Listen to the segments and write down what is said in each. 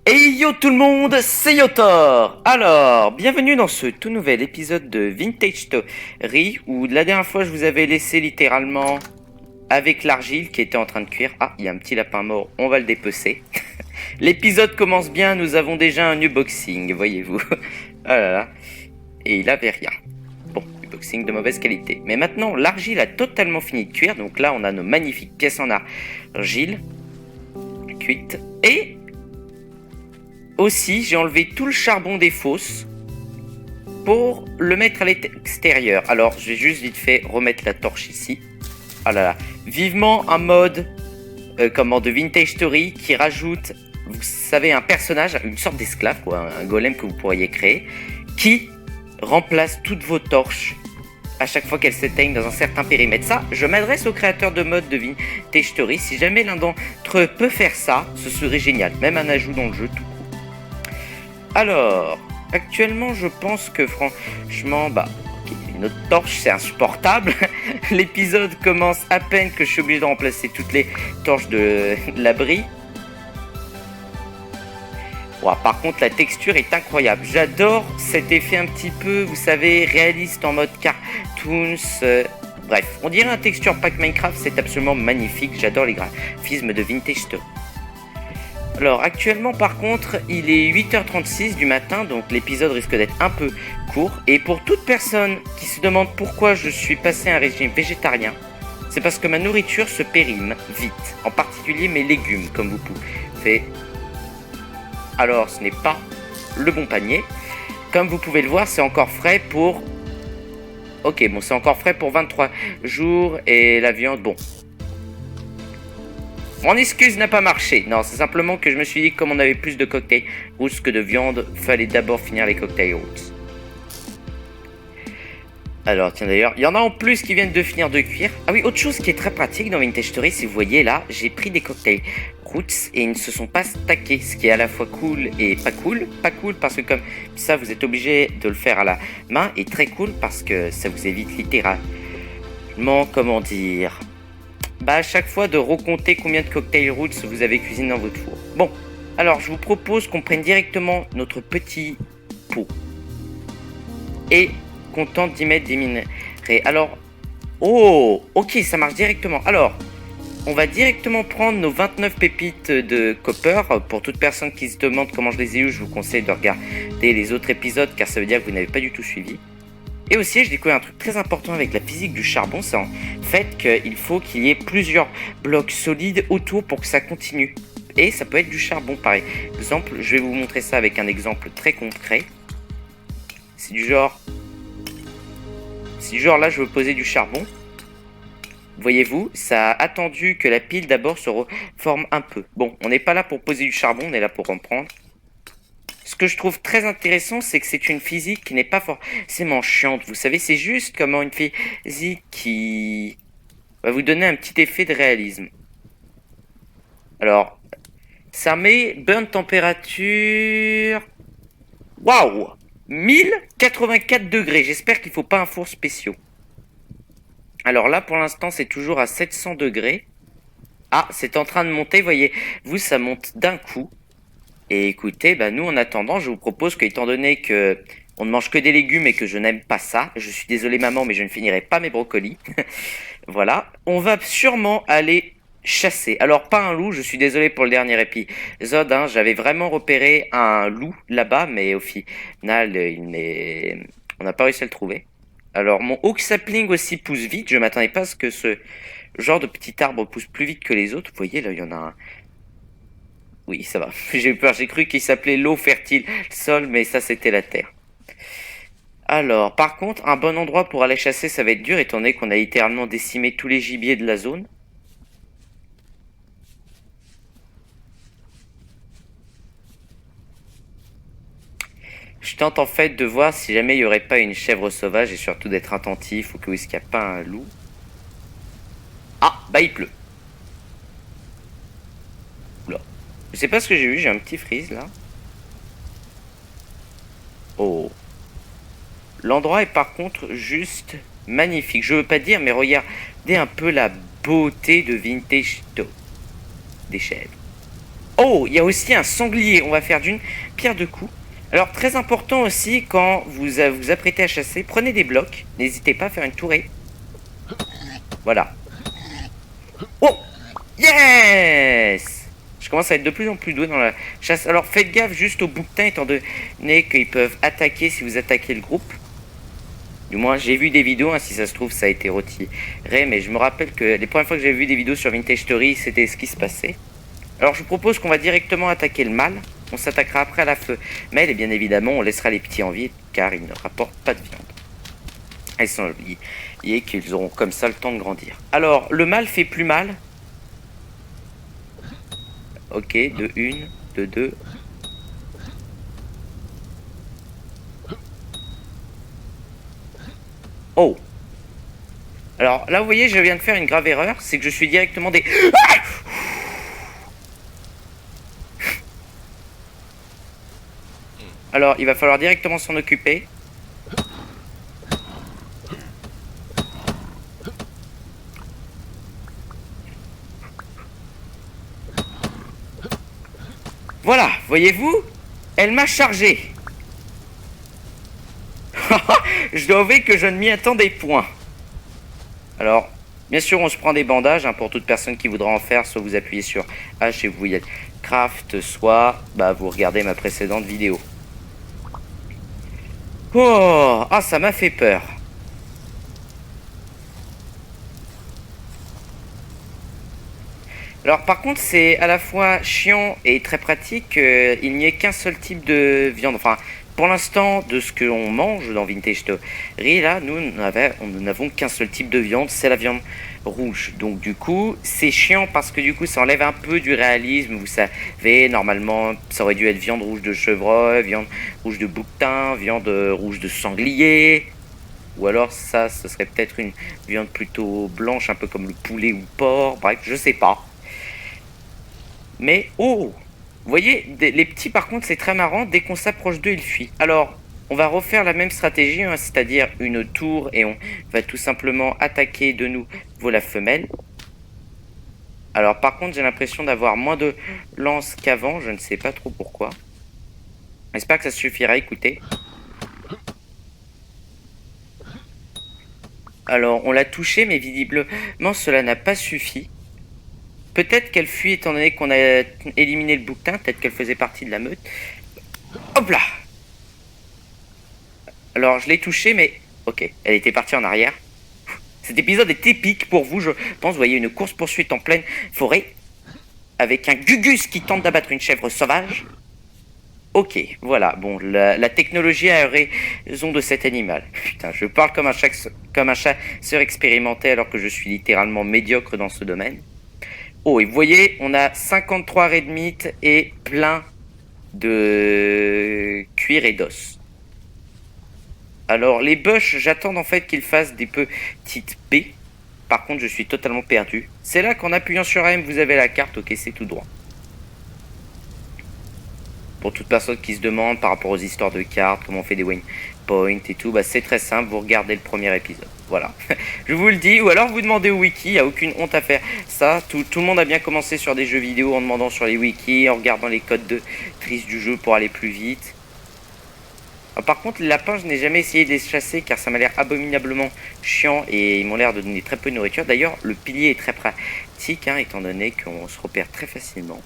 Hey yo tout le monde, c'est Yotor. Alors, bienvenue dans ce tout nouvel épisode de Vintage Story où la dernière fois je vous avais laissé littéralement avec l'argile qui était en train de cuire. Ah, il y a un petit lapin mort, on va le dépecer. L'épisode commence bien, nous avons déjà un unboxing, voyez-vous. Ah là là, et il avait rien. Bon, unboxing de mauvaise qualité. Mais maintenant, l'argile a totalement fini de cuire, donc là on a nos magnifiques pièces en argile cuites. Et aussi, j'ai enlevé tout le charbon des fosses pour le mettre à l'extérieur. Alors, je vais juste vite fait remettre la torche ici. Ah là là. Vivement un mode de Vintage Story qui rajoute, vous savez, un personnage, une sorte d'esclave, quoi, un golem que vous pourriez créer, qui remplace toutes vos torches à chaque fois qu'elles s'éteignent dans un certain périmètre. Ça, je m'adresse aux créateurs de mode de Vintage Story. Si jamais l'un d'entre eux peut faire ça, ce serait génial. Même un ajout dans le jeu tout. Alors, actuellement, je pense que franchement, une autre torche, c'est insupportable. L'épisode commence à peine que je suis obligé de remplacer toutes les torches de l'abri. Wow, par contre, la texture est incroyable. J'adore cet effet un petit peu, vous savez, réaliste en mode cartoons. Bref, on dirait un texture pack Minecraft, c'est absolument magnifique. J'adore les graphismes de Vintage Story. Alors actuellement par contre il est 8h36 du matin, donc l'épisode risque d'être un peu court. Et pour toute personne qui se demande pourquoi je suis passé à un régime végétarien, c'est parce que ma nourriture se périme vite, en particulier mes légumes comme vous pouvez. Alors ce n'est pas le bon panier. Comme vous pouvez le voir, c'est encore frais pour... Ok, bon, c'est encore frais pour 23 jours et la viande, bon... Mon excuse n'a pas marché. Non, c'est simplement que je me suis dit que comme on avait plus de cocktails roots que de viande, fallait d'abord finir les cocktails roots. Alors, tiens d'ailleurs, il y en a en plus qui viennent de finir de cuire. Ah oui, autre chose qui est très pratique dans Vintage Story, si vous voyez là, j'ai pris des cocktails roots et ils ne se sont pas stackés, ce qui est à la fois cool et pas cool. Pas cool parce que comme ça, vous êtes obligé de le faire à la main, et très cool parce que ça vous évite littéralement, comment dire... à chaque fois de recompter combien de cocktail roots vous avez cuisiné dans votre four. Bon, alors je vous propose qu'on prenne directement notre petit pot et qu'on tente d'y mettre des minerais. Alors, oh, ok, ça marche directement. Alors, on va directement prendre nos 29 pépites de copper. Pour toute personne qui se demande comment je les ai eues, je vous conseille de regarder les autres épisodes car ça veut dire que vous n'avez pas du tout suivi. Et aussi, je découvre un truc très important avec la physique du charbon, c'est en fait qu'il faut qu'il y ait plusieurs blocs solides autour pour que ça continue. Et ça peut être du charbon, par exemple. Je vais vous montrer ça avec un exemple très concret. C'est du genre... Si genre là, je veux poser du charbon. Voyez-vous, ça a attendu que la pile d'abord se reforme un peu. Bon, on n'est pas là pour poser du charbon, on est là pour en prendre. Ce que je trouve très intéressant, c'est que c'est une physique qui n'est pas forcément chiante. Vous savez, c'est juste comment une physique qui va vous donner un petit effet de réalisme. Alors, ça met burn température... Waouh, 1084 degrés. J'espère qu'il ne faut pas un four spécial. Alors là, pour l'instant, c'est toujours à 700 degrés. Ah, c'est en train de monter, voyez-vous, ça monte d'un coup. Et écoutez, nous en attendant, je vous propose que, étant donné que on ne mange que des légumes et que je n'aime pas ça, je suis désolé maman, mais je ne finirai pas mes brocolis. Voilà, on va sûrement aller chasser. Alors pas un loup, je suis désolé pour le dernier épisode, hein, j'avais vraiment repéré un loup là-bas, mais au final, on n'a pas réussi à le trouver. Alors mon oak sapling aussi pousse vite, je m'attendais pas à ce que ce genre de petit arbre pousse plus vite que les autres. Vous voyez, là, il y en a un... Oui, ça va. J'ai eu peur, j'ai cru qu'il s'appelait l'eau fertile sol, mais ça c'était la terre. Alors, par contre, un bon endroit pour aller chasser, ça va être dur, étant donné qu'on a littéralement décimé tous les gibiers de la zone. Je tente en fait de voir si jamais il n'y aurait pas une chèvre sauvage, et surtout d'être attentif au cas où il n'y a pas un loup. Ah, il pleut. Oula. Je sais pas ce que j'ai eu, j'ai un petit freeze là. Oh. L'endroit est par contre juste magnifique. Je veux pas dire, mais regardez un peu la beauté de Vintage Story des chèvres. Oh, il y a aussi un sanglier. On va faire d'une pierre deux coups. Alors, très important aussi, quand vous apprêtez à chasser, prenez des blocs. N'hésitez pas à faire une tourée. Voilà. Oh! Yes! Je commence à être de plus en plus doué dans la chasse. Alors, faites gaffe juste aux bouquetins, étant donné qu'ils peuvent attaquer si vous attaquez le groupe. Du moins, j'ai vu des vidéos, hein, si ça se trouve, ça a été retiré. Mais je me rappelle que les premières fois que j'avais vu des vidéos sur Vintage Story, c'était ce qui se passait. Alors je vous propose qu'on va directement attaquer le mâle. On s'attaquera après à la femelle et bien évidemment on laissera les petits en vie car ils ne rapportent pas de viande. Ils sont liés qu'ils auront comme ça le temps de grandir. Alors le mâle fait plus mal. Ok, de une, de deux. Oh. Alors là vous voyez je viens de faire une grave erreur. C'est que je suis directement des... Alors, il va falloir directement s'en occuper. Voilà, voyez-vous? Elle m'a chargé. Je dois avouer que je ne m'y attendais point. Alors, bien sûr, on se prend des bandages hein, pour toute personne qui voudra en faire. Soit vous appuyez sur H et vous y êtes craft, soit vous regardez ma précédente vidéo. Oh, ah, ça m'a fait peur. Alors par contre c'est à la fois chiant et très pratique qu'il n'y ait qu'un seul type de viande. Enfin pour l'instant de ce que l'on mange dans Vintage Story là nous n'avons qu'un seul type de viande, c'est la viande rouge. Donc du coup c'est chiant parce que du coup ça enlève un peu du réalisme. Vous savez normalement ça aurait dû être viande rouge de chevreuil, viande rouge de bouquetin, viande rouge de sanglier. Ou alors ça ce serait peut-être une viande plutôt blanche un peu comme le poulet ou le porc. Bref je sais pas. Mais, oh! Vous voyez, les petits, par contre, c'est très marrant. Dès qu'on s'approche d'eux, ils fuient. Alors, on va refaire la même stratégie, hein, c'est-à-dire une tour. Et on va tout simplement attaquer de nouveau la femelle. Alors, par contre, j'ai l'impression d'avoir moins de lances qu'avant. Je ne sais pas trop pourquoi. J'espère que ça suffira, écoutez. Alors, on l'a touché, mais visiblement, cela n'a pas suffi. Peut-être qu'elle fuit étant donné qu'on a éliminé le bouquetin. Peut-être qu'elle faisait partie de la meute. Hop là! Alors, je l'ai touché, mais... Ok, elle était partie en arrière. Cet épisode est épique pour vous, je pense. Vous voyez une course-poursuite en pleine forêt. Avec un Gugus qui tente d'abattre une chèvre sauvage. Ok, voilà. Bon, la technologie a raison de cet animal. Putain, je parle comme un chasseur expérimenté alors que je suis littéralement médiocre dans ce domaine. Oh, et vous voyez, on a 53 red meat et plein de cuir et d'os. Alors, les bush, j'attends en fait qu'ils fassent des petites baies. Par contre, je suis totalement perdu. C'est là qu'en appuyant sur AM, vous avez la carte. Ok, c'est tout droit. Pour toute personne qui se demande par rapport aux histoires de cartes, comment on fait des waypoints et tout, c'est très simple, vous regardez le premier épisode. Voilà, je vous le dis, ou alors vous demandez au wiki, il n'y a aucune honte à faire ça. Tout le monde a bien commencé sur des jeux vidéo en demandant sur les wikis, en regardant les codes de trice du jeu pour aller plus vite. Alors, par contre, les lapins, je n'ai jamais essayé de les chasser car ça m'a l'air abominablement chiant et ils m'ont l'air de donner très peu de nourriture. D'ailleurs, le pilier est très pratique, hein, étant donné qu'on se repère très facilement.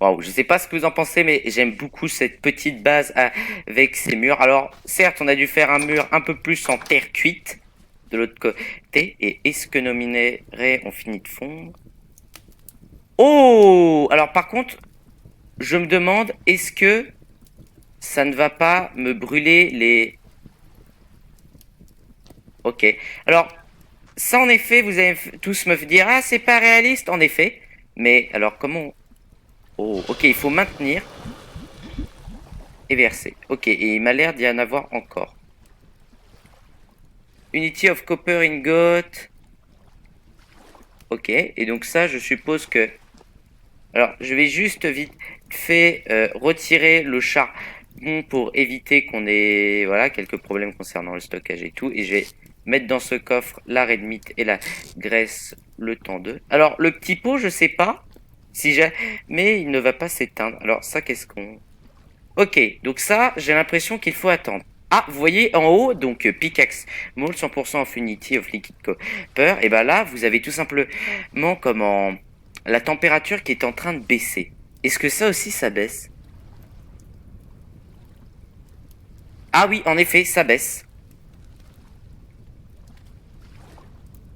Waouh, je sais pas ce que vous en pensez, mais j'aime beaucoup cette petite base avec ces murs. Alors, certes, on a dû faire un mur un peu plus en terre cuite de l'autre côté. Et est-ce que nos minerais ont fini de fondre? Oh! Alors, par contre, je me demande, est-ce que ça ne va pas me brûler les... Ok. Alors, ça, en effet, vous allez tous me dire, ah, c'est pas réaliste, en effet. Mais, alors, comment... Oh, ok, il faut maintenir et verser. Ok, et il m'a l'air d'y en avoir encore. Unity of Copper Ingot. Ok, et donc ça, je suppose que... Alors, je vais juste vite fait retirer le charbon pour éviter qu'on ait voilà, quelques problèmes concernant le stockage et tout. Et je vais mettre dans ce coffre la red meat et la graisse le temps de. Alors, le petit pot, je sais pas si j'ai... Mais il ne va pas s'éteindre. Alors, ça, qu'est-ce qu'on... Ok, donc ça, j'ai l'impression qu'il faut attendre. Ah, vous voyez en haut, donc pickaxe, mold 100% of unity of liquid copper. Et ben là, vous avez tout simplement comment la température qui est en train de baisser. Est-ce que ça aussi, ça baisse? Ah oui, en effet, ça baisse.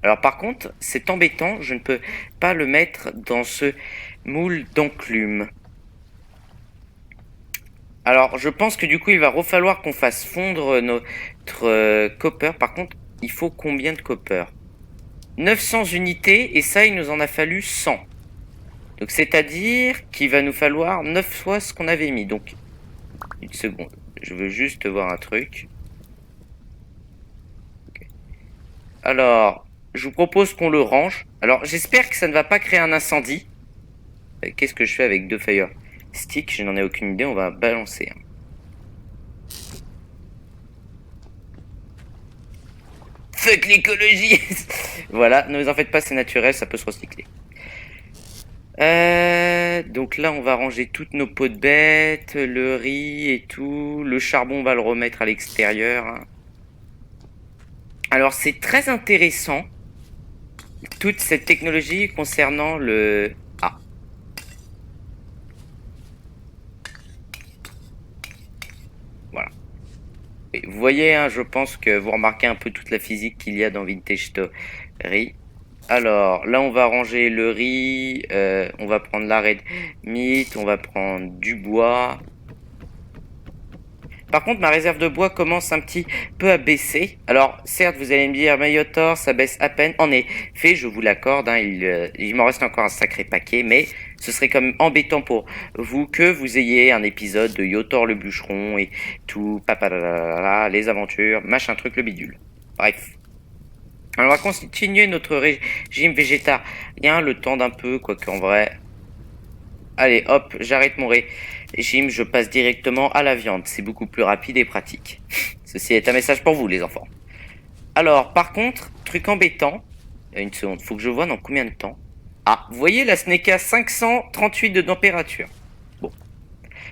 Alors par contre, c'est embêtant, je ne peux pas le mettre dans ce moule d'enclume. Alors je pense que du coup, il va falloir qu'on fasse fondre notre copper. Par contre, il faut combien de copper? 900 unités, et ça, il nous en a fallu 100. Donc c'est-à-dire qu'il va nous falloir 9 fois ce qu'on avait mis. Donc, une seconde, je veux juste voir un truc. Okay. Alors, je vous propose qu'on le range. Alors, j'espère que ça ne va pas créer un incendie. Qu'est-ce que je fais avec 2 fire sticks? Je n'en ai aucune idée, on va balancer. Fuck l'écologie. Voilà, ne vous en faites pas, c'est naturel, ça peut se recycler. Donc là, on va ranger toutes nos pots de bêtes, le riz et tout. Le charbon, on va le remettre à l'extérieur. Hein. Alors, c'est très intéressant, toute cette technologie concernant le... Ah. Voilà. Et vous voyez, hein, je pense que vous remarquez un peu toute la physique qu'il y a dans Vintage Story. Alors, là, on va ranger le riz, on va prendre la red meat, on va prendre du bois. Par contre, ma réserve de bois commence un petit peu à baisser. Alors, certes, vous allez me dire, Mayotor, ça baisse à peine. En effet, je vous l'accorde, hein, il m'en reste encore un sacré paquet, mais ce serait quand même embêtant pour vous que vous ayez un épisode de Yotor le bûcheron et tout, les aventures, machin truc, le bidule. Bref. Alors, on va continuer notre régime végétarien le temps d'un peu, quoique en vrai... Allez, hop, j'arrête mon régime, je passe directement à la viande. C'est beaucoup plus rapide et pratique. Ceci est un message pour vous, les enfants. Alors, par contre, truc embêtant... Une seconde, faut que je vois dans combien de temps. Ah, vous voyez, là, ce n'est qu'à 538 de température. Bon.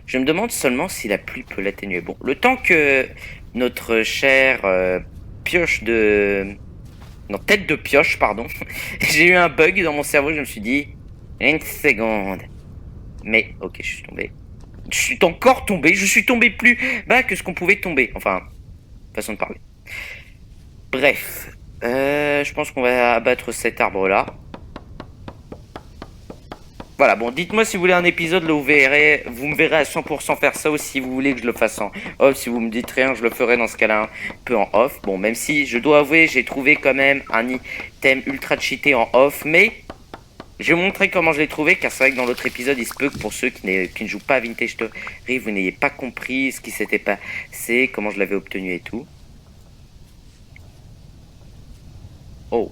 Je me demande seulement si la pluie peut l'atténuer. Bon, le temps que notre chère pioche de... Non, tête de pioche, pardon. J'ai eu un bug dans mon cerveau, je me suis dit... Une seconde. Mais, ok, je suis tombé. Je suis encore tombé. Je suis tombé plus bas que ce qu'on pouvait tomber. Enfin, façon de parler. Bref. Je pense qu'on va abattre cet arbre-là. Voilà, bon, dites-moi si vous voulez un épisode, là, vous me verrez à 100% faire ça, ou si vous voulez que je le fasse en off. Si vous me dites rien, je le ferai dans ce cas-là un peu en off. Bon, même si, je dois avouer, j'ai trouvé quand même un item ultra cheaté en off, mais... Je vais vous montrer comment je l'ai trouvé, car c'est vrai que dans l'autre épisode, il se peut que pour ceux qui ne jouent pas à Vintage Story, vous n'ayez pas compris ce qui s'était passé, comment je l'avais obtenu et tout. Oh.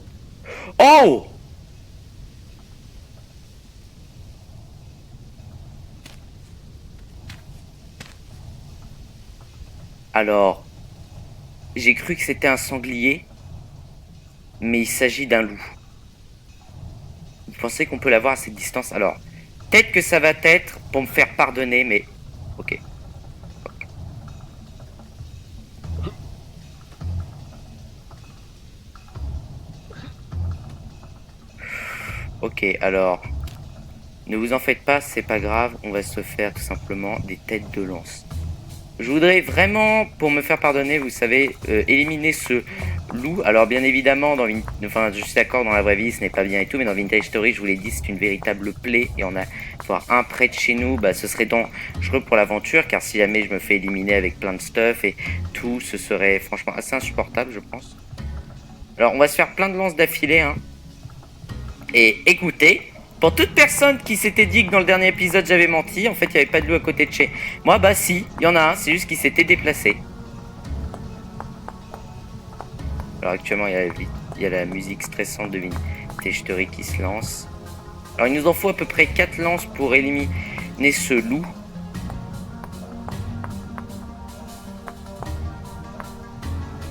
Oh! Alors, j'ai cru que c'était un sanglier, mais il s'agit d'un loup. Vous pensez qu'on peut l'avoir à cette distance? Alors, peut-être que ça va être pour me faire pardonner, mais... Ok. Ok, alors... Ne vous en faites pas, c'est pas grave, on va se faire tout simplement des têtes de lance. Je voudrais vraiment, pour me faire pardonner, vous savez, éliminer ce loup. Alors bien évidemment, enfin, je suis d'accord, dans la vraie vie, ce n'est pas bien et tout, mais dans Vintage Story, je vous l'ai dit, c'est une véritable plaie. Et on a voir un près de chez nous, bah, ce serait dangereux pour l'aventure, car si jamais je me fais éliminer avec plein de stuff et tout, ce serait franchement assez insupportable, je pense. Alors on va se faire plein de lances d'affilée, hein. Et écoutez... Pour toute personne qui s'était dit que dans le dernier épisode j'avais menti, en fait il n'y avait pas de loup à côté de chez moi, bah si, il y en a un, c'est juste qu'il s'était déplacé. Alors actuellement il y a la musique stressante de Vintage Story qui se lance. Alors il nous en faut à peu près 4 lances pour éliminer ce loup.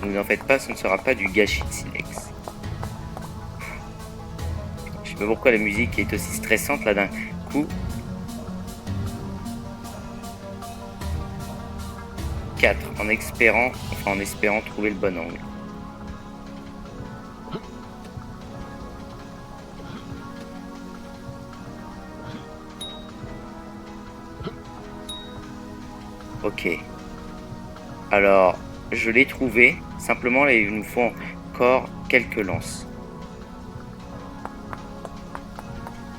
Ne vous en faites pas, ce ne sera pas du gâchis de silex. Je sais pas pourquoi la musique est aussi stressante là d'un coup. 4 en espérant trouver le bon angle. Ok. Alors, je l'ai trouvé. Simplement, là, il nous faut encore quelques lances.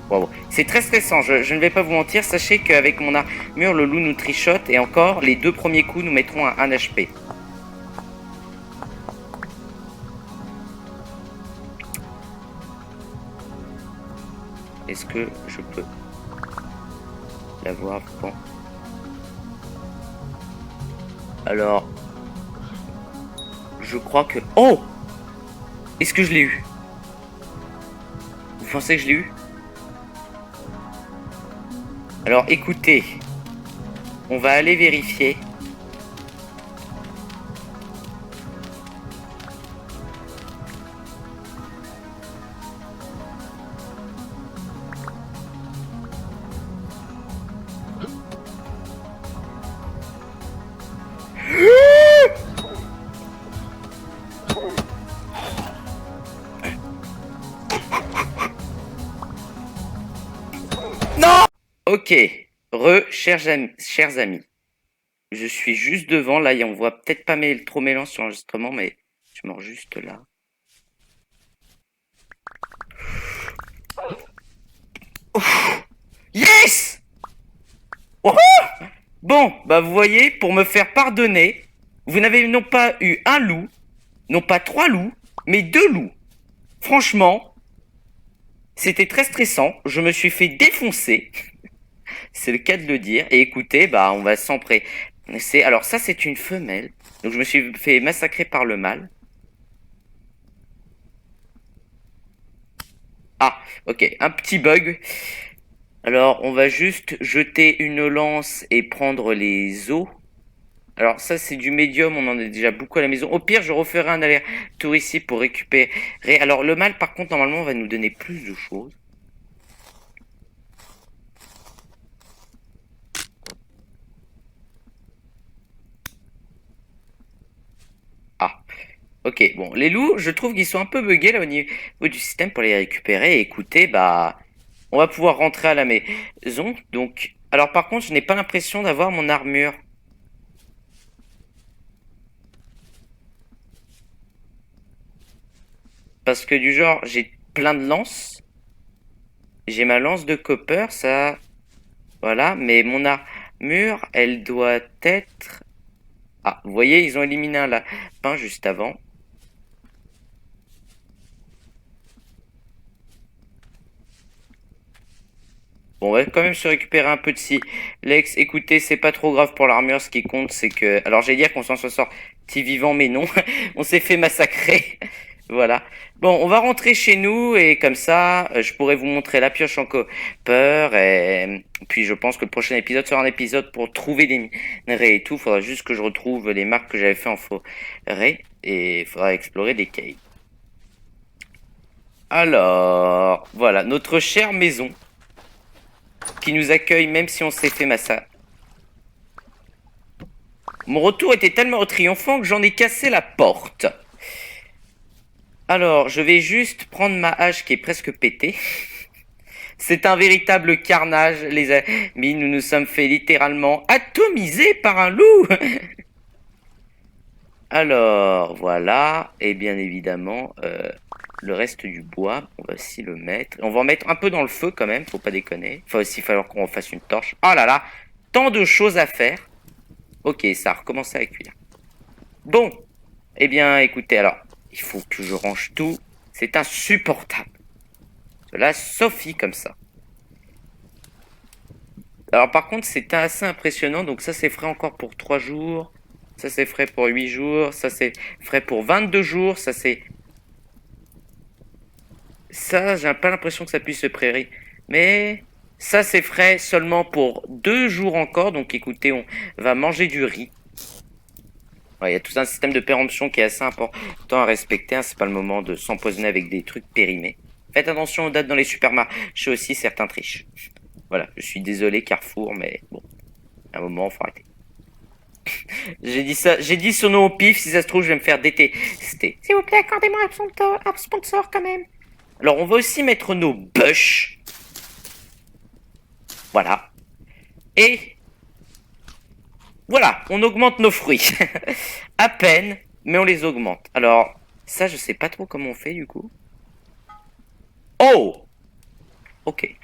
Wow. C'est très stressant, je ne vais pas vous mentir. Sachez qu'avec mon armure, le loup nous trichote. Et encore, les 2 premiers coups nous mettront à 1 HP. Est-ce que je peux l'avoir? Bon. Alors, je crois que... Oh! Est-ce que je l'ai eu? Vous pensez que je l'ai eu? Alors, écoutez. On va aller vérifier. Non! Ok. Chers amis. Je suis juste devant. Là, on voit peut-être pas trop mélange sur l'enregistrement, mais je mords juste là. Yes! Oh! Bon, bah vous voyez, pour me faire pardonner, vous n'avez non pas eu un loup, non pas 3 loups, mais 2 loups. Franchement, c'était très stressant. Je me suis fait défoncer. C'est le cas de le dire. Et écoutez, bah on va s'emprêter. Alors ça, c'est une femelle. Donc je me suis fait massacrer par le mâle. Ah, ok, un petit bug. Alors, on va juste jeter une lance et prendre les os. Alors ça, c'est du médium, on en a déjà beaucoup à la maison. Au pire, je referai un aller-retour ici pour récupérer. Alors, le mâle, par contre, normalement, va nous donner plus de choses. Ah, ok, bon, les loups, je trouve qu'ils sont un peu buggés là au niveau du système pour les récupérer. Et écoutez, bah, on va pouvoir rentrer à la maison. Donc, alors par contre, je n'ai pas l'impression d'avoir mon armure. Parce que du genre, j'ai plein de lances. J'ai ma lance de copper, ça... Voilà, mais mon armure, elle doit être... Ah, vous voyez, ils ont éliminé un lapin juste avant. Bon, on va quand même se récupérer un peu de silex. Écoutez, c'est pas trop grave pour l'armure. Ce qui compte, c'est que... Alors, j'allais dire qu'on s'en soit sorti vivant, mais non. On s'est fait massacrer. Voilà. Bon, on va rentrer chez nous et comme ça, je pourrai vous montrer la pioche en copper. Et puis, je pense que le prochain épisode sera un épisode pour trouver des minerais et tout. Il faudra juste que je retrouve les marques que j'avais fait en forêt. Et il faudra explorer des caves. Alors, voilà, notre chère maison qui nous accueille même si on s'est fait massacrer. Mon retour était tellement triomphant que j'en ai cassé la porte. Alors, je vais juste prendre ma hache qui est presque pétée. C'est un véritable carnage, les amis. Nous nous sommes fait littéralement atomiser par un loup. Alors, voilà. Et bien évidemment, le reste du bois, on va aussi le mettre. On va en mettre un peu dans le feu quand même, faut pas déconner. Il va aussi falloir qu'on fasse une torche. Oh là là, tant de choses à faire. Ok, ça a recommencé à cuire. Bon, eh bien écoutez, alors, il faut que je range tout. C'est insupportable. Cela Sophie comme ça. Alors par contre, c'est assez impressionnant. Donc ça, c'est frais encore pour 3 jours. Ça, c'est frais pour 8 jours. Ça, c'est frais pour 22 jours. Ça, c'est... Ça, j'ai pas l'impression que ça puisse se prairie. Mais ça, c'est frais seulement pour 2 jours encore. Donc écoutez, on va manger du riz. Ouais, il y a tout un système de péremption qui est assez important à respecter, hein. C'est pas le moment de s'empoisonner avec des trucs périmés. Faites attention aux dates dans les supermarchés aussi, certains trichent. Voilà, je suis désolé Carrefour, mais bon, à un moment, faut arrêter. J'ai dit son nom au pif, si ça se trouve, je vais me faire détester. S'il vous plaît, accordez-moi un sponsor quand même. Alors, on va aussi mettre nos bush. Voilà. Et voilà, on augmente nos fruits. À peine, mais on les augmente. Alors, ça, je sais pas trop comment on fait du coup. Oh! Ok.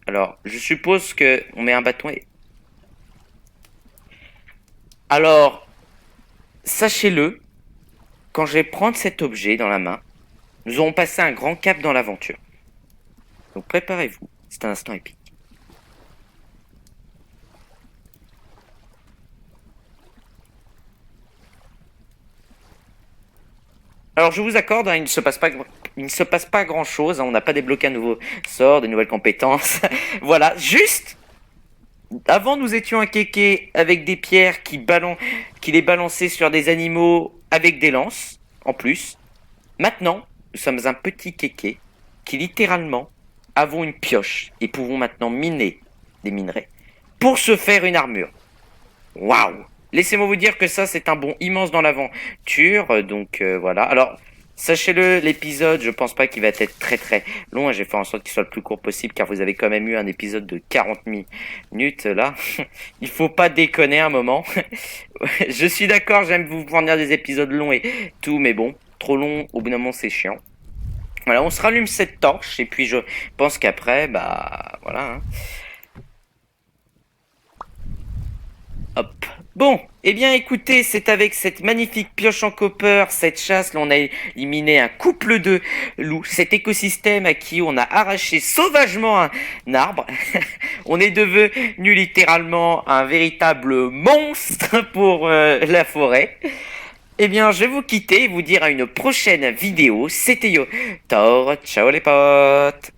Alors, je suppose que on met un bâton et... Alors, sachez-le, quand je vais prendre cet objet dans la main, nous aurons passé un grand cap dans l'aventure. Donc préparez-vous, c'est un instant épique. Alors je vous accorde, hein, il ne se passe pas grand-chose, hein, on n'a pas débloqué un nouveau sort, de nouvelles compétences. Voilà, juste, avant nous étions un kéké avec des pierres qui les balançaient sur des animaux avec des lances, en plus. Maintenant, nous sommes un petit kéké qui littéralement avons une pioche et pouvons maintenant miner des minerais pour se faire une armure. Waouh! Laissez-moi vous dire que ça, c'est un bond immense dans l'aventure. Donc voilà. Alors, sachez-le, l'épisode, je pense pas qu'il va être très très long. J'ai fait en sorte qu'il soit le plus court possible car vous avez quand même eu un épisode de 40 minutes là. Il faut pas déconner un moment. Je suis d'accord, j'aime vous fournir des épisodes longs et tout, mais bon, trop long, au bout d'un moment, c'est chiant. Voilà, on se rallume cette torche et puis je pense qu'après, bah voilà. Hein. Hop. Bon, eh bien écoutez, c'est avec cette magnifique pioche en copper, cette chasse, là on a éliminé un couple de loups, cet écosystème à qui on a arraché sauvagement un arbre. On est devenu littéralement un véritable monstre pour la forêt. Eh bien, je vais vous quitter et vous dire à une prochaine vidéo. C'était Yo Thor, ciao les potes.